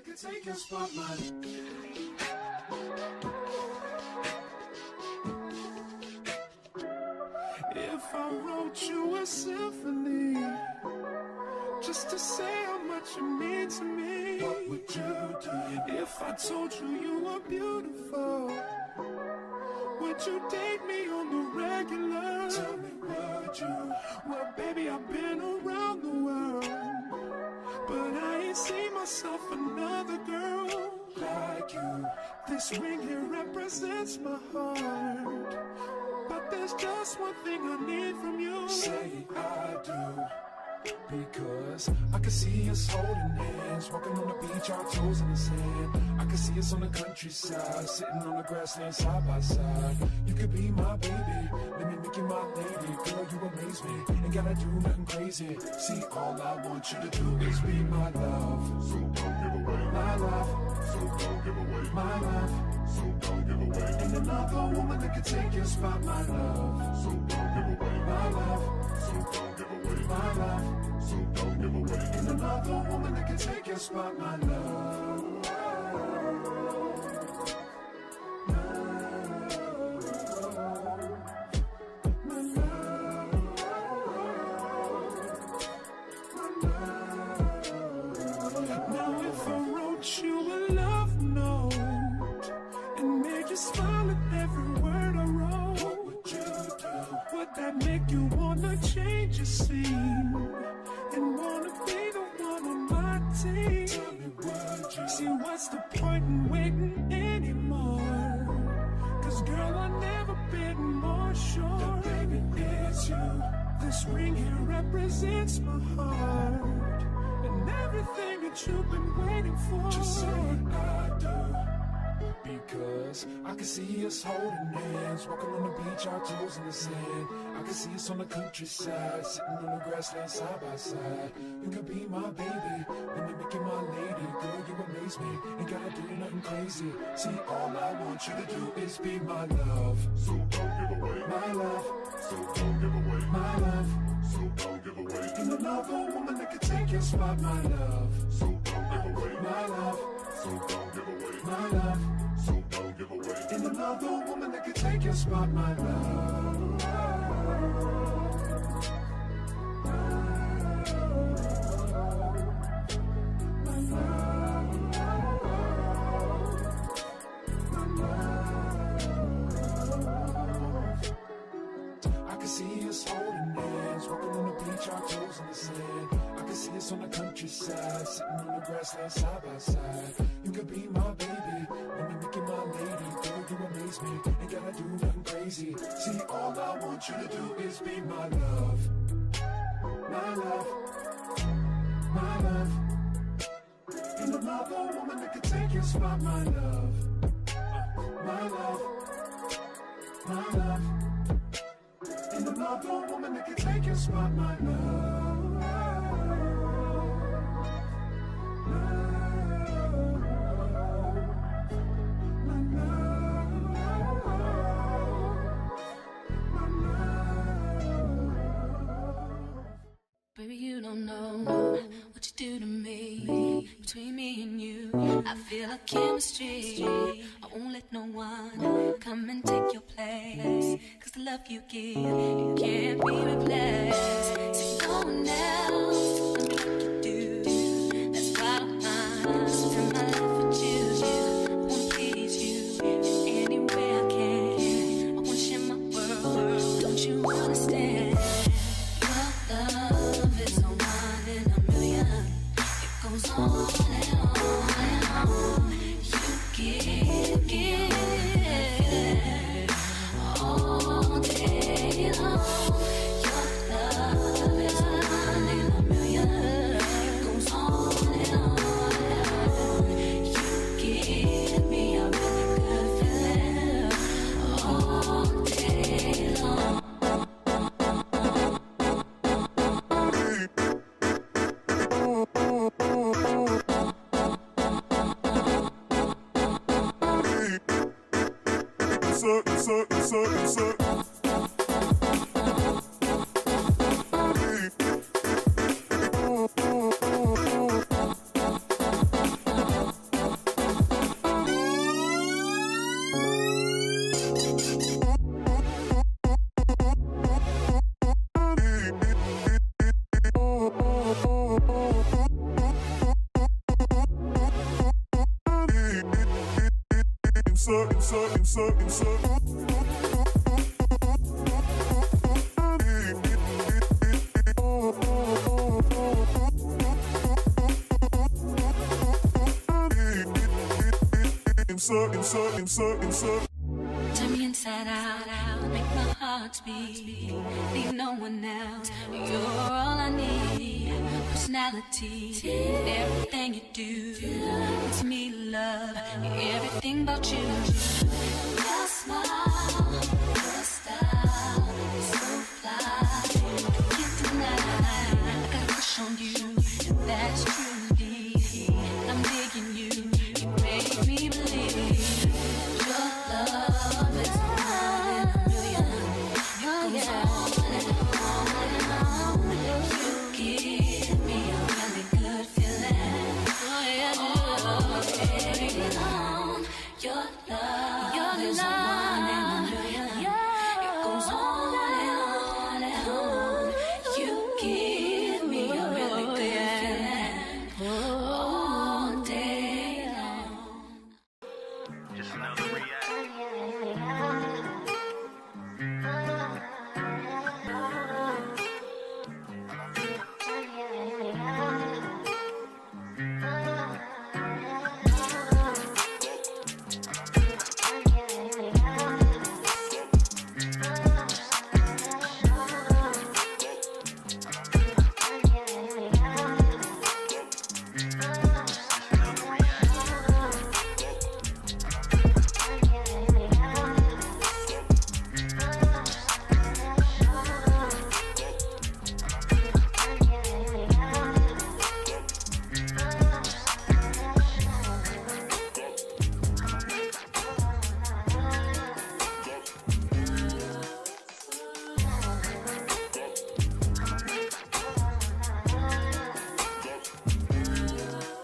that could take your spotlight. If I wrote you a symphony, just to say how much you mean to me, what would you do? If I told you you were beautiful, would you date me on the regular? Tell me, would you? Well, baby, I've been around the world, but I ain't seen myself another girl like you. This ring here represents my heart, but there's just one thing I need from you. Say I do. Because I can see us holding hands, walking on the beach, our toes in the sand. I can see us on the countryside, sitting on the grassland side by side. You could be my baby, let me make you my lady. Girl, you amaze me, ain't gotta do nothing crazy. See, all I want you to do is be my love. So don't give away my love. So don't give away my love. So don't give away. Ain't another woman that can take your spot, my love. So don't give away my love. So don't give away my love. So don't give away. Ain't another woman that can take your spot, my love. Now if I wrote you a love note and made you smile at every word I wrote, what would you do? Would that make you wanna change your scene and wanna be the one on my team? Tell me, would you? See, what's the point in waiting anymore? Cause girl, I've never been more sure that baby, it's you. This ring here represents my heart and everything that you've been waiting for. Just say I do. Because I can see us holding hands, walking on the beach, our toes in the sand. I can see us on the countryside, sitting on the grassland side by side. You can be my baby, let me make you my lady. Girl, you amaze me, ain't gotta do nothing crazy. See, all I want you to do is be my love. So don't give away my love. So don't give away my love. So don't give away. Ain't another woman that can take your spot, my love. So don't give away my love. So don't give away my love. So don't give away. Ain't another woman that can take your spot, my love. My love. I can see us holding hands, walking on the beach, our toes in the sand. I can see us on the countryside, sitting on the grassland side by side. You could be my baby, let me make you my lady. Girl, you amaze me, ain't gotta do nothing crazy. See, all I want you to do is be my love. My love. My love. Ain't another woman that can take your spot, my love. My love. My love. Ain't another woman that can take your spot, my love. Baby, you don't know what you do to me. Between me and you, I feel a chemistry. I won't let no one come and take your place. Cause the love you give, it can't be replaced. See, no one else can do like you do. That's why I spend my life with you. I wanna please you in any way I can. I wanna share my world, don't you understand? Your love is a one in a million. It goes on and on and on. You give all day long. Your love is a one in a million. It goes on and on and on. You give me a really good feeling all day long. Turn me inside out, make my heart speak. Leave no one else. You're all I need. Personality, everything you do. It's me, love. Everything about you. Your smile, your style, so fly. Can't deny. I got a crush on you, and that's truly. I'm digging you. You make me believe. Love is one in a million. It goes on and on. You give me a really good feeling. Oh yeah, baby, on your love is one in a million. It goes on and on. You give me a really good feeling all day long. Just another react.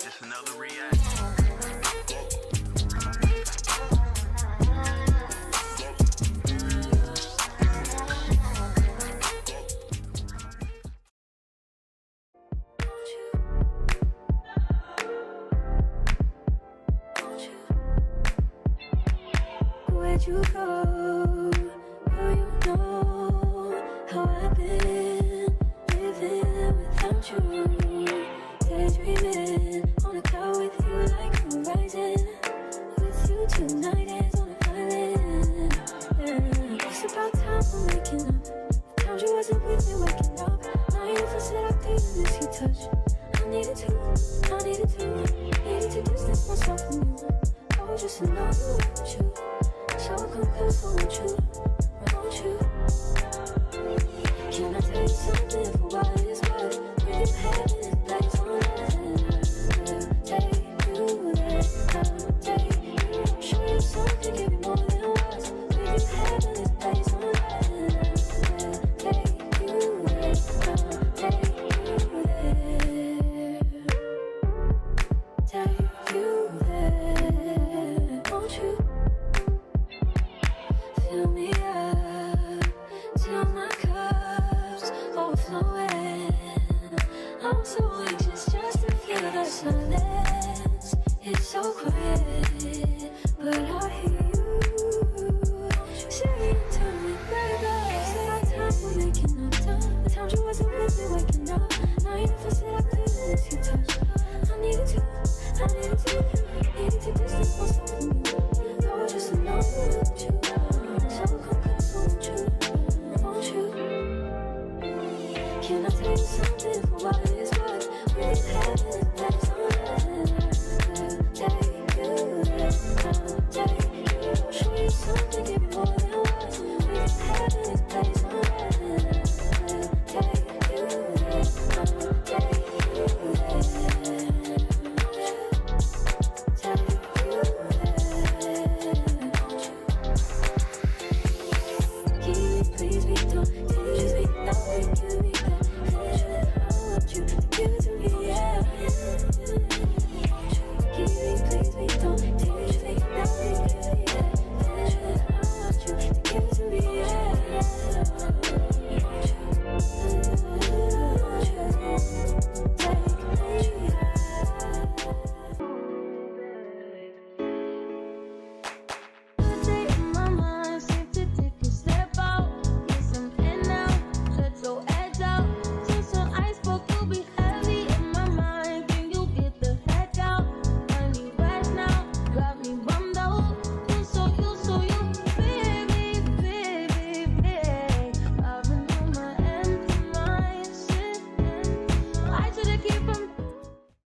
Just another react. Where'd you go? Oh, you know how I've been living without you. Daydreaming on a cloud with you like horizon. With you tonight is on an island. Yeah. It's about time for waking up. Found you wasn't with me waking up. Now you feel seductive in this heat touch. I needed to distance myself from you. Oh, just to know you want you. So come close, I want you, Can I tell you something for what it's worth? With you having this place on earth, take you there, I'll take you. Show you something, give you more than words. With you having this place on earth, take you there, I'll take you there. Take you there, won't you? Fill me up till my cup's overflowing. I'm so anxious just to feel the silence. It's so quiet.